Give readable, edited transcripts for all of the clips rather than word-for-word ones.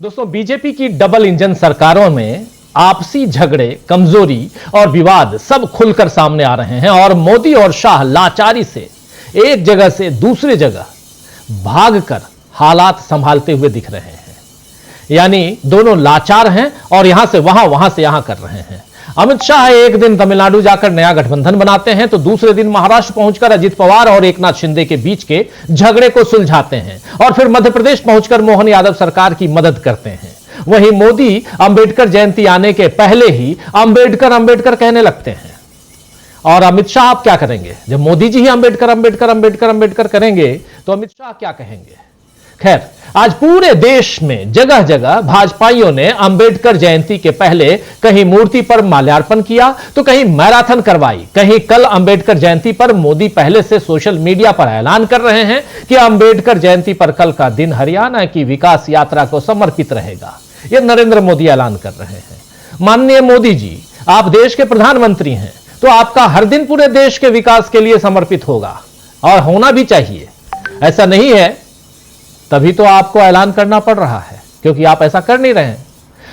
दोस्तों, बीजेपी की double engine सरकारों में आपसी झगड़े, कमजोरी और विवाद सब खुलकर सामने आ रहे हैं और मोदी और शाह लाचारी से एक जगह से दूसरी जगह भागकर हालात संभालते हुए दिख रहे हैं। यानी दोनों लाचार हैं और यहां से वहां, वहां से यहां कर रहे हैं। अमित शाह एक दिन तमिलनाडु जाकर नया गठबंधन बनाते हैं तो दूसरे दिन महाराष्ट्र पहुंचकर अजित पवार और एकनाथ शिंदे के बीच के झगड़े को सुलझाते हैं और फिर मध्य प्रदेश पहुंचकर मोहन यादव सरकार की मदद करते हैं। वहीं मोदी अंबेडकर जयंती आने के पहले ही अंबेडकर अंबेडकर कहने लगते हैं। और अमित शाह आप क्या करेंगे? जब मोदी जी ही अंबेडकर अंबेडकर अंबेडकर अंबेडकर करेंगे तो अमित शाह क्या कहेंगे? खैर, आज पूरे देश में जगह जगह भाजपाइयों ने अंबेडकर जयंती के पहले कहीं मूर्ति पर माल्यार्पण किया तो कहीं मैराथन करवाई। कहीं कल अंबेडकर जयंती पर मोदी पहले से सोशल मीडिया पर ऐलान कर रहे हैं कि अंबेडकर जयंती पर कल का दिन हरियाणा की विकास यात्रा को समर्पित रहेगा। यह नरेंद्र मोदी ऐलान कर रहे हैं। माननीय मोदी जी, आप देश के प्रधानमंत्री हैं तो आपका हर दिन पूरे देश के विकास के लिए समर्पित होगा और होना भी चाहिए। ऐसा नहीं है तभी तो आपको ऐलान करना पड़ रहा है, क्योंकि आप ऐसा कर नहीं रहे हैं।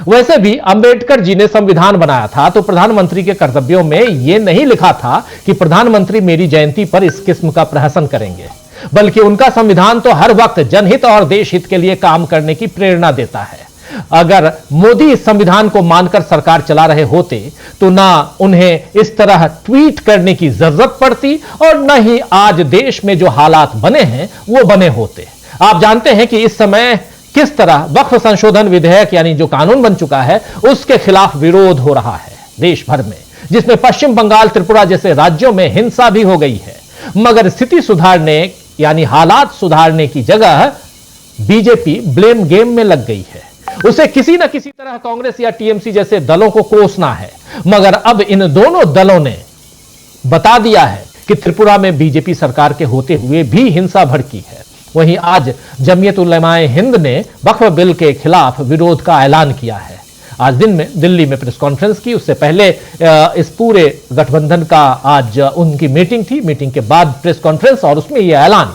वैसे भी अंबेडकर जी ने संविधान बनाया था तो प्रधानमंत्री के कर्तव्यों में यह नहीं लिखा था कि प्रधानमंत्री मेरी जयंती पर इस किस्म का प्रहसन करेंगे, बल्कि उनका संविधान तो हर वक्त जनहित और देश हित के लिए काम करने की प्रेरणा देता है। अगर मोदी इस संविधान को मानकर सरकार चला रहे होते तो ना उन्हें इस तरह ट्वीट करने की जरूरत पड़ती और न ही आज देश में जो हालात बने हैं वो बने होते। आप जानते हैं कि इस समय किस तरह वक्फ संशोधन विधेयक यानी जो कानून बन चुका है उसके खिलाफ विरोध हो रहा है देश भर में, जिसमें पश्चिम बंगाल, त्रिपुरा जैसे राज्यों में हिंसा भी हो गई है। मगर स्थिति सुधारने यानी हालात सुधारने की जगह बीजेपी ब्लेम गेम में लग गई है। उसे किसी न किसी तरह कांग्रेस या टीएमसी जैसे दलों को कोसना है। मगर अब इन दोनों दलों ने बता दिया है कि त्रिपुरा में बीजेपी सरकार के होते हुए भी हिंसा भड़की है। वहीं आज जमीयत उलमाए हिंद ने वक्फ बिल के खिलाफ विरोध का ऐलान किया है। आज दिन में दिल्ली में प्रेस कॉन्फ्रेंस की, उससे पहले इस पूरे गठबंधन का आज उनकी मीटिंग थी। मीटिंग के बाद प्रेस कॉन्फ्रेंस और उसमें यह ऐलान,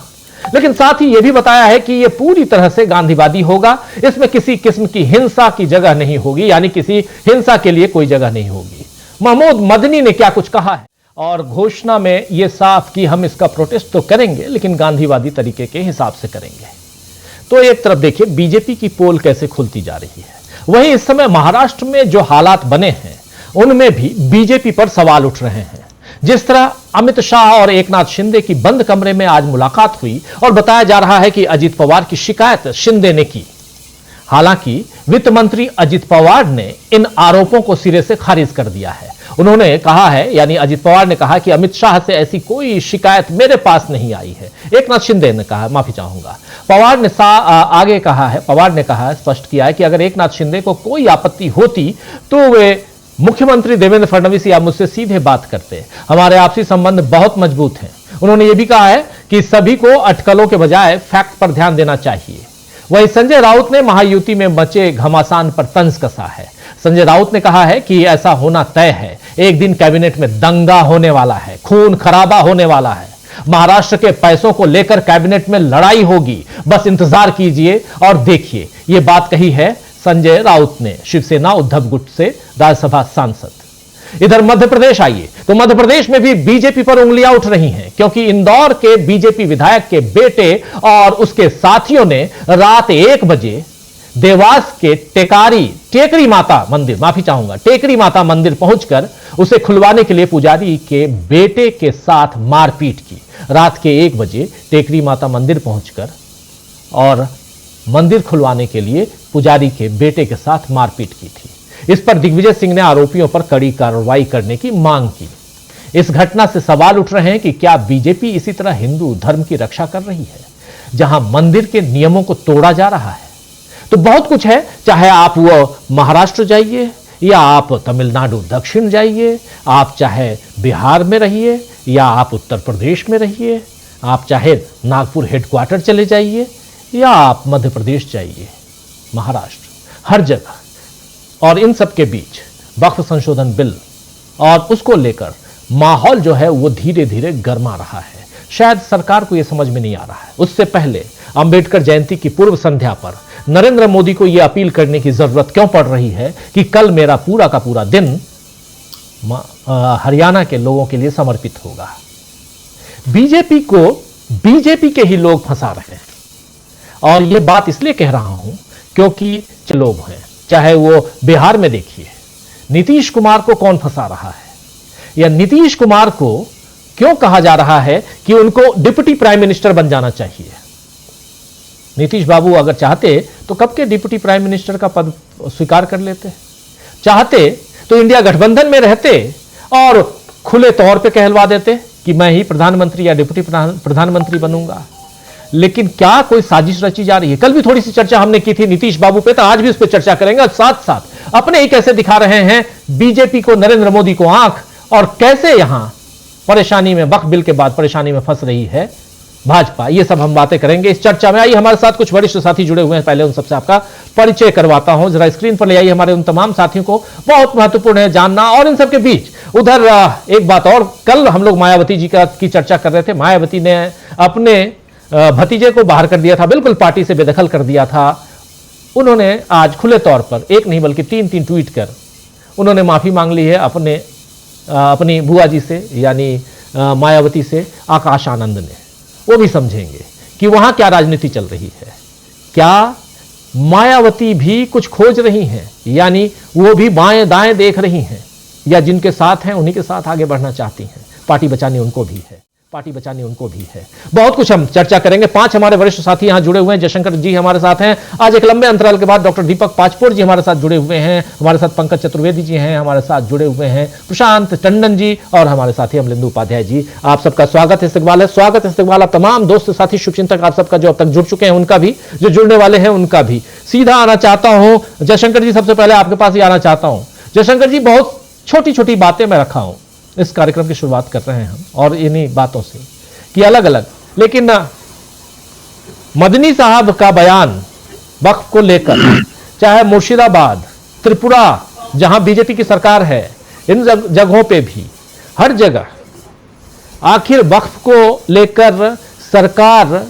लेकिन साथ ही यह भी बताया है कि यह पूरी तरह से गांधीवादी होगा। इसमें किसी किस्म की हिंसा की जगह नहीं होगी, यानी किसी हिंसा के लिए कोई जगह नहीं होगी। महमूद मदनी ने क्या कुछ कहा है और घोषणा में यह साफ कि हम इसका प्रोटेस्ट तो करेंगे लेकिन गांधीवादी तरीके के हिसाब से करेंगे। तो एक तरफ देखिए बीजेपी की पोल कैसे खुलती जा रही है, वहीं इस समय महाराष्ट्र में जो हालात बने हैं उनमें भी बीजेपी पर सवाल उठ रहे हैं। जिस तरह अमित शाह और एकनाथ शिंदे की बंद कमरे में आज मुलाकात हुई और बताया जा रहा है कि अजित पवार की शिकायत शिंदे ने की। हालांकि वित्त मंत्री अजित पवार ने इन आरोपों को सिरे से खारिज कर दिया है। उन्होंने कहा है, यानी अजित पवार ने कहा कि अमित शाह से ऐसी कोई शिकायत मेरे पास नहीं आई है। एकनाथ शिंदे ने कहा, माफी चाहूंगा, पवार ने आगे कहा है, पवार ने कहा, स्पष्ट किया है कि अगर एकनाथ शिंदे को कोई आपत्ति होती तो वे मुख्यमंत्री देवेंद्र फडणवीस या मुझसे सीधे बात करते। हमारे आपसी संबंध बहुत मजबूत हैं। उन्होंने यह भी कहा है कि सभी को अटकलों के बजाय फैक्ट पर ध्यान देना चाहिए। वहीं संजय राउत ने महायुति में मचे घमासान पर तंज कसा है। संजय राउत ने कहा है कि ऐसा होना तय है, एक दिन कैबिनेट में दंगा होने वाला है, खून खराबा होने वाला है, महाराष्ट्र के पैसों को लेकर कैबिनेट में लड़ाई होगी, बस इंतजार कीजिए और देखिए। यह बात कही है संजय राउत ने, शिवसेना उद्धव गुट से राज्यसभा सांसद। इधर मध्य प्रदेश आइए तो मध्य प्रदेश में भी बीजेपी पर उंगलियां उठ रही हैं, क्योंकि इंदौर के बीजेपी विधायक के बेटे और उसके साथियों ने रात 1 बजे देवास के टेकरी माता मंदिर, माफी चाहूंगा, टेकरी माता मंदिर पहुंचकर उसे खुलवाने के लिए पुजारी के बेटे के साथ मारपीट की। रात के 1 बजे टेकरी माता मंदिर पहुंचकर और मंदिर खुलवाने के लिए पुजारी के बेटे के साथ मारपीट की थी। इस पर दिग्विजय सिंह ने आरोपियों पर कड़ी कार्रवाई करने की मांग की। इस घटना से सवाल उठ रहे हैं कि क्या बीजेपी इसी तरह हिंदू धर्म की रक्षा कर रही है, जहां मंदिर के नियमों को तोड़ा जा रहा है? तो बहुत कुछ है, चाहे आप वो महाराष्ट्र जाइए या आप तमिलनाडु दक्षिण जाइए, आप चाहे बिहार में रहिए या आप उत्तर प्रदेश में रहिए, आप चाहे नागपुर हेडक्वार्टर चले जाइए या आप मध्य प्रदेश जाइए, महाराष्ट्र, हर जगह। और इन सब के बीच वक्फ संशोधन बिल और उसको लेकर माहौल जो है वो धीरे धीरे गर्मा रहा है। शायद सरकार को यह समझ में नहीं आ रहा है। उससे पहले अंबेडकर जयंती की पूर्व संध्या पर नरेंद्र मोदी को यह अपील करने की जरूरत क्यों पड़ रही है कि कल मेरा पूरा का पूरा दिन हरियाणा के लोगों के लिए समर्पित होगा। बीजेपी को बीजेपी के ही लोग फंसा रहे हैं, और यह बात इसलिए कह रहा हूं क्योंकि लोग हैं, चाहे वो बिहार में देखिए नीतीश कुमार को कौन फंसा रहा है, या नीतीश कुमार को क्यों कहा जा रहा है कि उनको डिप्टी प्राइम मिनिस्टर बन जाना चाहिए। नीतीश बाबू अगर चाहते तो कब के डिप्टी प्राइम मिनिस्टर का पद स्वीकार कर लेते, चाहते तो इंडिया गठबंधन में रहते और खुले तौर पे कहलवा देते कि मैं ही प्रधानमंत्री या डिप्टी प्रधानमंत्री बनूंगा। लेकिन क्या कोई साजिश रची जा रही है? कल भी थोड़ी सी चर्चा हमने की थी नीतीश बाबू पे, तो आज भी उस पर चर्चा करेंगे। साथ साथ अपने ही कैसे दिखा रहे हैं बीजेपी को, नरेंद्र मोदी को आंख, और कैसे यहां परेशानी में, वक्फ बिल के बाद परेशानी में फंस रही है भाजपा। ये सब हम बातें करेंगे इस चर्चा में। आइए, हमारे साथ कुछ वरिष्ठ साथी जुड़े हुए हैं, पहले उन सबसे आपका परिचय करवाता हूं। जरा स्क्रीन पर ले आइए हमारे उन तमाम साथियों को, बहुत महत्वपूर्ण है जानना। और इन सबके बीच उधर एक बात और, कल हम लोग मायावती जी की चर्चा कर रहे थे। मायावती ने अपने भतीजे को बाहर कर दिया था, बिल्कुल पार्टी से बेदखल कर दिया था। उन्होंने आज खुले तौर पर एक नहीं बल्कि तीन ट्वीट कर उन्होंने माफी मांग ली है अपनी बुआ जी से, यानी मायावती से, आकाश आनंद ने। वो भी समझेंगे कि वहां क्या राजनीति चल रही है, क्या मायावती भी कुछ खोज रही हैं, यानी वो भी बाएं दाएं देख रही हैं, या जिनके साथ हैं उन्हीं के साथ आगे बढ़ना चाहती हैं। पार्टी बचानी उनको भी है, पार्टी बचानी उनको भी है। बहुत कुछ हम चर्चा करेंगे। 5 हमारे वरिष्ठ साथी यहां जुड़े हुए हैं। जयशंकर जी हमारे साथ हैं, आज एक लंबे अंतराल के बाद। डॉक्टर दीपक पाचपोर जी हमारे साथ जुड़े हुए हैं, हमारे साथ पंकज चतुर्वेदी जी हैं हमारे साथ जुड़े हुए हैं, प्रशांत टंडन जी, और हमारे साथी अमलिंदु उपाध्याय जी। आप सबका स्वागत इस्तकबाल है, स्वागत इस्तकबाल आप तमाम दोस्त साथी शुभचिंतक आप सबका जो अब तक जुड़ चुके हैं उनका भी, जो जुड़ने वाले हैं उनका भी। सीधा आना चाहता हूं जयशंकर जी, सबसे पहले आपके पास ही आना चाहता हूं। जयशंकर जी, बहुत छोटी छोटी बातें मैं रखा हूं, इस कार्यक्रम की शुरुआत कर रहे हैं हम, और इन्हीं बातों से कि अलग अलग, लेकिन मदनी साहब का बयान वक्फ को लेकर, चाहे मुर्शिदाबाद, त्रिपुरा जहां बीजेपी की सरकार है, इन जगहों पे भी, हर जगह आखिर वक्फ को लेकर सरकार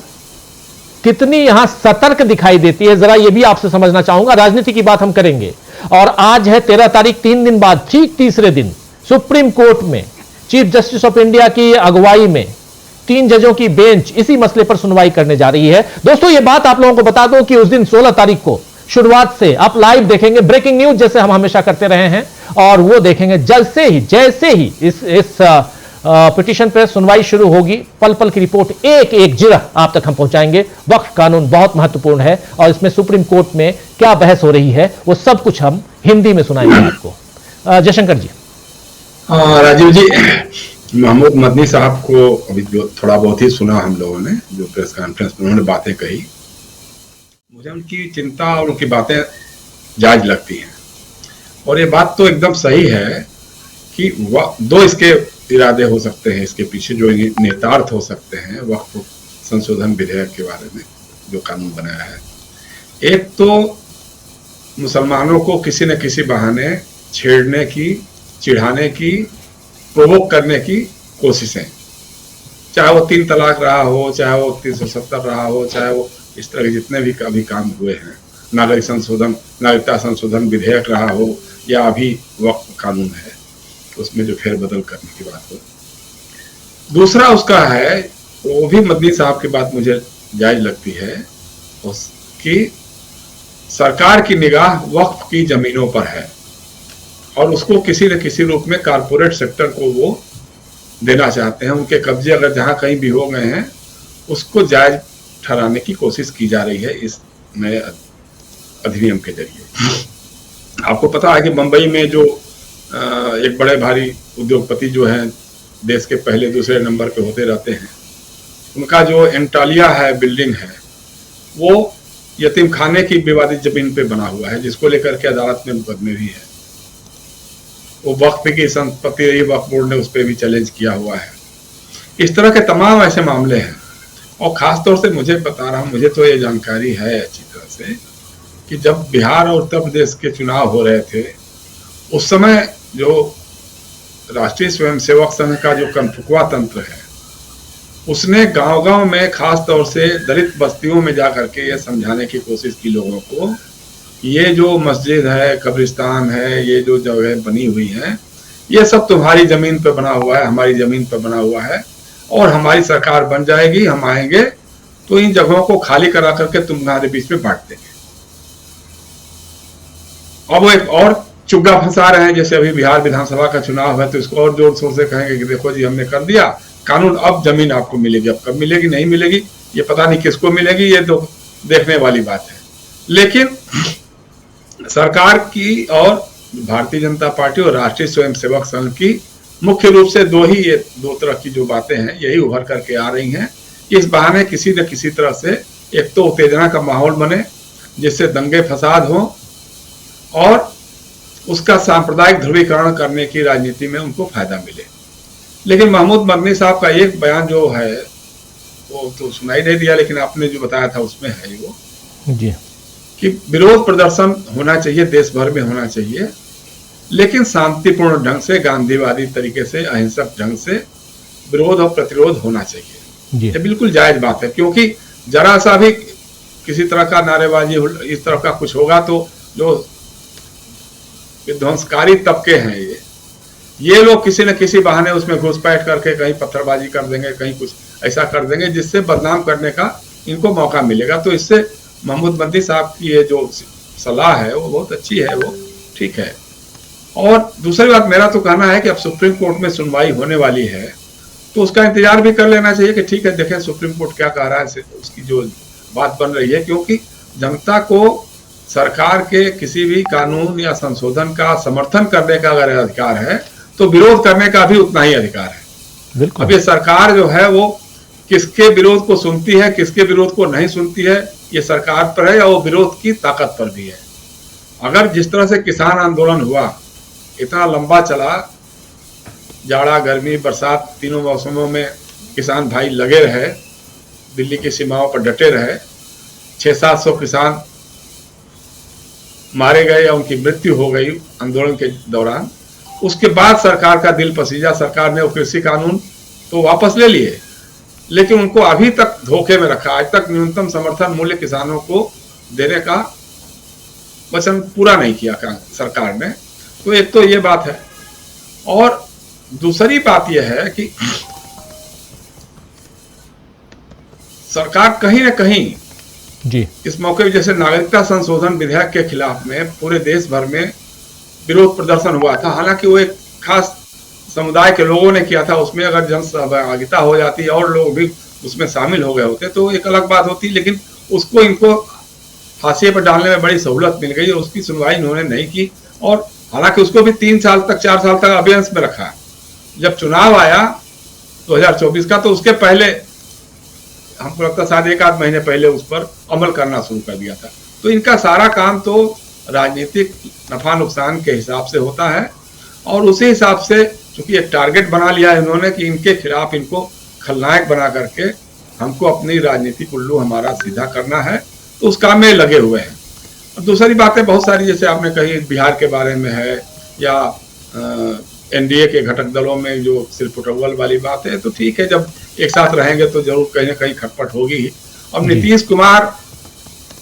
कितनी यहां सतर्क दिखाई देती है, जरा ये भी आपसे समझना चाहूंगा। राजनीति की बात हम करेंगे, और आज है 13 तारीख, 3 दिन बाद, ठीक तीसरे दिन सुप्रीम कोर्ट में चीफ जस्टिस ऑफ इंडिया की अगुवाई में 3 जजों की बेंच इसी मसले पर सुनवाई करने जा रही है। दोस्तों, यह बात आप लोगों को बता दो कि उस दिन 16 तारीख को शुरुआत से आप लाइव देखेंगे, ब्रेकिंग न्यूज जैसे हम हमेशा करते रहे हैं, और वो देखेंगे जैसे ही इस पिटीशन पर सुनवाई शुरू होगी, पल पल की रिपोर्ट एक एक जिरह आप तक हम पहुंचाएंगे। वक्फ कानून बहुत महत्वपूर्ण है, और इसमें सुप्रीम कोर्ट में क्या बहस हो रही है वो सब कुछ हम हिंदी में सुनाएंगे आपको। जयशंकर जी। राजीव जी, महमूद मदनी साहब को अभी जो थोड़ा बहुत ही सुना हम लोगों ने, जो प्रेस कॉन्फ्रेंस में उन्होंने बातें कही, मुझे उनकी चिंता और उनकी बातें जायज लगती हैं। और ये बात तो एकदम सही है कि 2 इसके इरादे हो सकते हैं, इसके पीछे जो निहितार्थ हो सकते हैं वक्फ संशोधन विधेयक के बारे में जो कानून बनाया है। एक तो मुसलमानों को किसी न किसी बहाने छेड़ने की, चिढ़ाने की, प्रोवोक करने की कोशिशें, चाहे वो 3 तलाक रहा हो, चाहे वो 370 रहा हो, चाहे वो इस तरह के जितने भी अभी काम हुए हैं, नागरिकता संशोधन विधेयक रहा हो, या अभी वक्फ कानून है उसमें जो फेरबदल करने की बात हो। दूसरा उसका है, वो भी मदनी साहब की बात मुझे जायज लगती है, उसकी सरकार की निगाह वक्फ की जमीनों पर है, और उसको किसी न किसी रूप में कारपोरेट सेक्टर को वो देना चाहते हैं। उनके कब्जे अगर जहां कहीं भी हो गए हैं, उसको जायज ठहराने की कोशिश की जा रही है इस नए अधिनियम के जरिए। आपको पता है कि मुंबई में जो एक बड़े भारी उद्योगपति जो हैं, देश के पहले दूसरे नंबर पे होते रहते हैं, उनका जो एंटालिया है, बिल्डिंग है, वो यतीम खाने की विवादित जमीन पे बना हुआ है, जिसको लेकर के अदालत में मुकदमे भी है। वो वक्फ की संपत्ति रही, वक्फ बोर्ड ने उस पर भी चैलेंज किया हुआ है। इस तरह के तमाम ऐसे मामले हैं, और खास तौर से मुझे बता रहा हूँ, मुझे तो ये जानकारी है अच्छी तरह से कि जब बिहार और उत्तर प्रदेश के चुनाव हो रहे थे, उस समय जो राष्ट्रीय स्वयंसेवक संघ का जो कनफुकवा तंत्र है, उसने गांव-गांव में खास तौर से दलित बस्तियों में जा करके ये समझाने की कोशिश की लोगों को, ये जो मस्जिद है, कब्रिस्तान है, ये जो जगह बनी हुई है, ये सब तुम्हारी जमीन पर बना हुआ है, हमारी जमीन पर बना हुआ है, और हमारी सरकार बन जाएगी, हम आएंगे तो इन जगहों को खाली करा करके तुम्हारे बीच में बांट देंगे। अब वो एक और चुग्गा फंसा रहे हैं, जैसे अभी बिहार विधानसभा का चुनाव है तो इसको और जोर शोर से कहेंगे कि देखो जी हमने कर दिया कानून, अब जमीन आपको मिलेगी। अब कब मिलेगी नहीं मिलेगी ये पता नहीं, किसको मिलेगी ये तो देखने वाली बात है। लेकिन सरकार की और भारतीय जनता पार्टी और राष्ट्रीय स्वयंसेवक संघ की मुख्य रूप से दो तरह की जो बातें हैं यही उभर करके आ रही हैं। इस बहाने किसी न किसी तरह से एक तो उत्तेजना का माहौल बने जिससे दंगे फसाद हो, और उसका सांप्रदायिक ध्रुवीकरण करने की राजनीति में उनको फायदा मिले। लेकिन महमूद मदनी साहब का एक बयान जो है वो तो सुनाई नहीं दिया, लेकिन आपने जो बताया था उसमें है वो जी कि विरोध प्रदर्शन होना चाहिए, देश भर में होना चाहिए, लेकिन शांतिपूर्ण ढंग से, गांधीवादी तरीके से, अहिंसक ढंग से विरोध और प्रतिरोध होना चाहिए। ये बिल्कुल जायज बात है, क्योंकि जरा सा भी किसी तरह का नारेबाजी इस तरह का कुछ होगा तो जो विध्वंसकारी तबके हैं ये लोग किसी न किसी बहाने उसमें घुसपैठ करके कहीं पत्थरबाजी कर देंगे, कहीं कुछ ऐसा कर देंगे जिससे बदनाम करने का इनको मौका मिलेगा। तो इससे महमूद मदनी साहब की ये जो सलाह है वो बहुत अच्छी है, वो ठीक है। और दूसरी बात मेरा तो कहना है कि अब सुप्रीम कोर्ट में सुनवाई होने वाली है तो उसका इंतजार भी कर लेना चाहिए कि ठीक है देखें सुप्रीम कोर्ट क्या कह रहा है, उसकी जो बात बन रही है। क्योंकि जनता को सरकार के किसी भी कानून या संशोधन का समर्थन करने का अगर अधिकार है तो विरोध करने का भी उतना ही अधिकार है। अब ये सरकार जो है वो किसके विरोध को सुनती है, किसके विरोध को नहीं सुनती है, ये सरकार पर है, या वो विरोध की ताकत पर भी है। अगर जिस तरह से किसान आंदोलन हुआ, इतना लंबा चला, जाड़ा गर्मी बरसात तीनों मौसमों में किसान भाई लगे रहे, दिल्ली की सीमाओं पर डटे रहे, 600-700 किसान मारे गए या उनकी मृत्यु हो गई आंदोलन के दौरान। उसके बाद सरकार का दिल पसीजा, सरकार ने वो कृषि कानून तो वापस ले लिए, लेकिन उनको अभी तक धोखे में रखा। आज तक न्यूनतम समर्थन मूल्य किसानों को देने का वचन पूरा नहीं किया सरकार ने। तो एक तो ये बात है, और दूसरी बात यह है कि सरकार कहीं ना कहीं जी इस मौके जैसे नागरिकता संशोधन विधेयक के खिलाफ में पूरे देश भर में विरोध प्रदर्शन हुआ था। हालांकि वो एक खास समुदाय के लोगों ने किया था, उसमें अगर जन सहभागिता हो जाती और लोग भी उसमें शामिल हो गए होते तो एक अलग बात होती, लेकिन उसको इनको हाशिए पर डालने में बड़ी सहूलत मिल गई और उसकी सुनवाई इन्होंने नहीं की। और हालांकि उसको भी 3 साल तक 4 साल तक अभियान में रखा। जब चुनाव आया 2024 का तो उसके पहले हमको लगता शायद 1-8 महीने पहले उस पर अमल करना शुरू कर दिया था। तो इनका सारा काम तो राजनीतिक नफा नुकसान के हिसाब से होता है, और उसी हिसाब से चूंकि एक टारगेट बना लिया है इन्होंने कि इनके खिलाफ इनको खलनायक बना करके हमको अपनी राजनीतिक उल्लू हमारा सीधा करना है, तो उस काम में लगे हुए हैं। और दूसरी बातें बहुत सारी जैसे आपने कही बिहार के बारे में है, या एनडीए के घटक दलों में जो सिर्फ फुटबॉल वाली बात है, तो ठीक है जब एक साथ रहेंगे तो जरूर कहीं ना कहीं खटपट होगी ही। अब नीतीश कुमार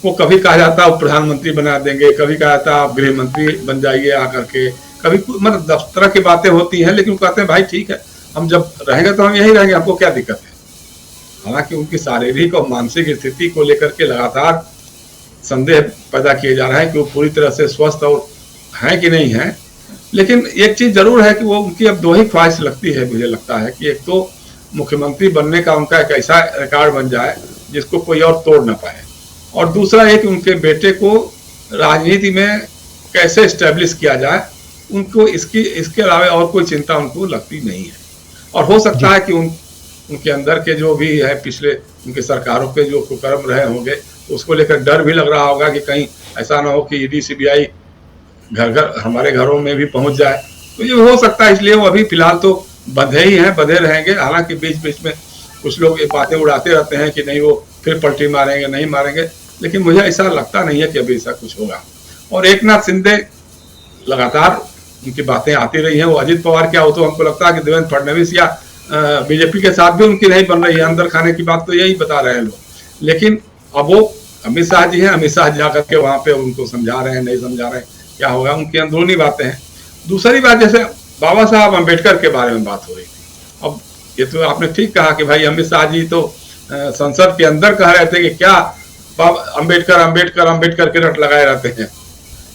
को कभी कहा जाता है प्रधानमंत्री बना देंगे, कभी कहा जाता है आप गृह मंत्री बन जाइए आकर के, कभी मतलब 10 तरह की बातें होती हैं, लेकिन कहते हैं भाई ठीक है हम जब रहेंगे तो हम यही रहेंगे, आपको क्या दिक्कत है। हालांकि उनकी शारीरिक और मानसिक स्थिति को लेकर के लगातार संदेह पैदा किए जा रहा है कि वो पूरी तरह से स्वस्थ और हैं कि नहीं है। लेकिन एक चीज जरूर है कि वो उनकी अब 2 ही ख्वाहिश लगती है, मुझे लगता है कि एक तो मुख्यमंत्री बनने का उनका एक ऐसा रिकॉर्ड बन जाए जिसको कोई और तोड़ ना पाए, और दूसरा एक उनके बेटे को राजनीति में कैसे एस्टेब्लिश किया जाए, उनको इसके अलावा और कोई चिंता उनको लगती नहीं है। और हो सकता है कि उनके अंदर के जो भी है पिछले उनके सरकारों पे जो कुकर्म रहे होंगे उसको लेकर डर भी लग रहा होगा कि कहीं ऐसा ना हो कि ईडी सीबीआई घर घर हमारे घरों में भी पहुंच जाए। तो ये हो सकता है, इसलिए वो अभी फिलहाल तो बंधे ही हैं, बंधे रहेंगे। हालांकि बीच बीच में कुछ लोग ये बातें उड़ाते रहते हैं कि नहीं वो फिर पलटी मारेंगे, नहीं मारेंगे, लेकिन मुझे ऐसा लगता नहीं है कि अभी ऐसा कुछ होगा। और एकनाथ शिंदे लगातार उनकी बातें आती रही हैं, वो अजित पवार क्या हो तो हमको लगता है कि देवेंद्र फडणवीस या बीजेपी के साथ भी उनकी नहीं बन रही है, अंदर खाने की बात तो यही बता रहे हैं लोग। लेकिन अब वो अमित शाह जी हैं, अमित शाह जाकर के वहां पे उनको समझा रहे हैं, नहीं समझा रहे हैं, क्या होगा, उनकी अंदरूनी बातें हैं। दूसरी बात, जैसे बाबा साहब अम्बेडकर के बारे में बात हो रही थी। अब ये तो आपने ठीक कहा कि भाई अमित शाह जी तो संसद के अंदर कह रहे थे कि क्या अम्बेडकर अम्बेडकर अम्बेडकर के रट लगाए रहते हैं,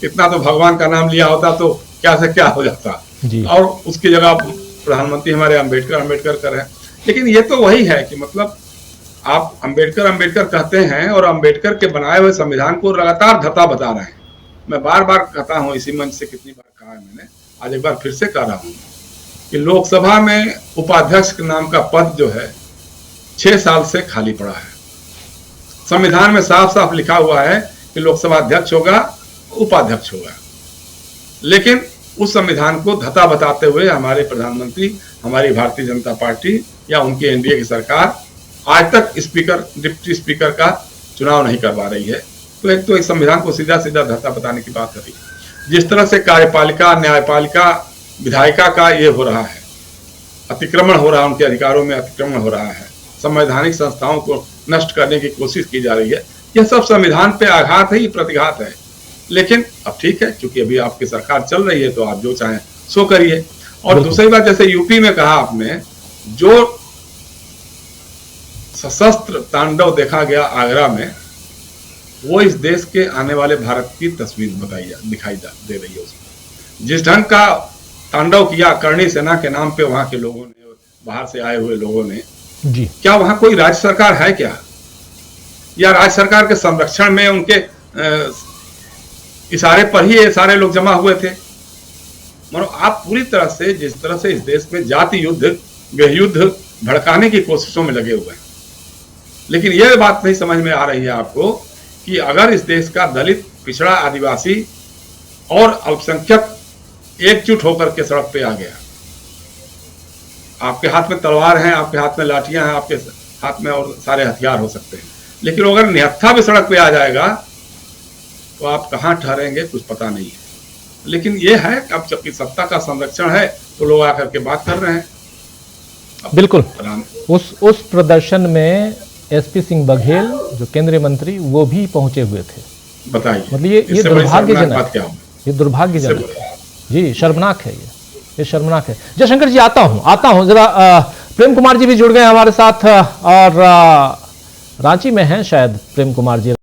इतना तो भगवान का नाम लिया होता तो क्या से क्या हो जाता जी। और उसकी जगह प्रधानमंत्री हमारे अम्बेडकर अम्बेडकर कर रहे हैं। लेकिन ये तो वही है कि मतलब आप अम्बेडकर अम्बेडकर कहते हैं और अम्बेडकर के बनाए हुए संविधान को लगातार धता बता रहे हैं। मैं बार बार कहता हूं, इसी मंच से कितनी बार कहा है मैंने, आज एक बार फिर से कह रहा हूं कि लोकसभा में उपाध्यक्ष के नाम का पद जो है 6 साल से खाली पड़ा है। संविधान में साफ साफ लिखा हुआ है कि लोकसभा अध्यक्ष होगा, उपाध्यक्ष होगा, लेकिन उस संविधान को धता बताते हुए हमारे प्रधानमंत्री, हमारी भारतीय जनता पार्टी या उनकी एनडीए की सरकार आज तक स्पीकर, डिप्टी स्पीकर का चुनाव नहीं करवा रही है। तो एक संविधान को सीधा सीधा धता बताने की बात कर रही है। जिस तरह से कार्यपालिका, न्यायपालिका, विधायिका का ये हो रहा है, अतिक्रमण हो रहा है, उनके अधिकारों में अतिक्रमण हो रहा है, संवैधानिक संस्थाओं को नष्ट करने की कोशिश की जा रही है, यह सब संविधान पे आघात है, प्रतिघात है। लेकिन अब ठीक है, क्योंकि अभी आपकी सरकार चल रही है तो आप जो चाहें सो करिए। और दूसरी बात, जैसे यूपी में कहा आपने, जो सशस्त्र तांडव देखा गया आगरा में, वो इस देश के आने वाले भारत की तस्वीर दिखाई दे रही है उसमें। जिस ढंग का तांडव किया करणी सेना के नाम पे वहां के लोगों ने, बाहर से आए हुए लोगों ने जी, क्या वहां कोई राज्य सरकार है क्या, या राज्य सरकार के संरक्षण में उनके इशारे पर ही ये सारे लोग जमा हुए थे? मानो आप पूरी तरह से, जिस तरह से इस देश में जाति युद्ध, गृह युद्ध भड़काने की कोशिशों में लगे हुए हैं। लेकिन यह बात नहीं समझ में आ रही है आपको कि अगर इस देश का दलित, पिछड़ा, आदिवासी और अल्पसंख्यक एकजुट होकर के सड़क पे आ गया, आपके हाथ में तलवार है, आपके हाथ में लाठियां हैं, आपके हाथ में और सारे हथियार हो सकते हैं, लेकिन अगर निहत्था भी सड़क पे आ जाएगा तो आप कहां ठहरेंगे कुछ पता नहीं है। लेकिन यह है कि अब जबकि सत्ता का संरक्षण है तो लोग आकर के बात कर रहे हैं। बिल्कुल। उस प्रदर्शन में एसपी सिंह बघेल जो केंद्रीय मंत्री, वो भी पहुंचे हुए थे। बताइए, मतलब ये दुर्भाग्यजनक है, ये दुर्भाग्यजनक है जी, शर्मनाक है, ये शर्मनाक है। जयशंकर जी, आता हूं जरा, प्रेम कुमार जी भी जुड़ गए हमारे साथ, और रांची में हैं शायद प्रेम कुमार जी।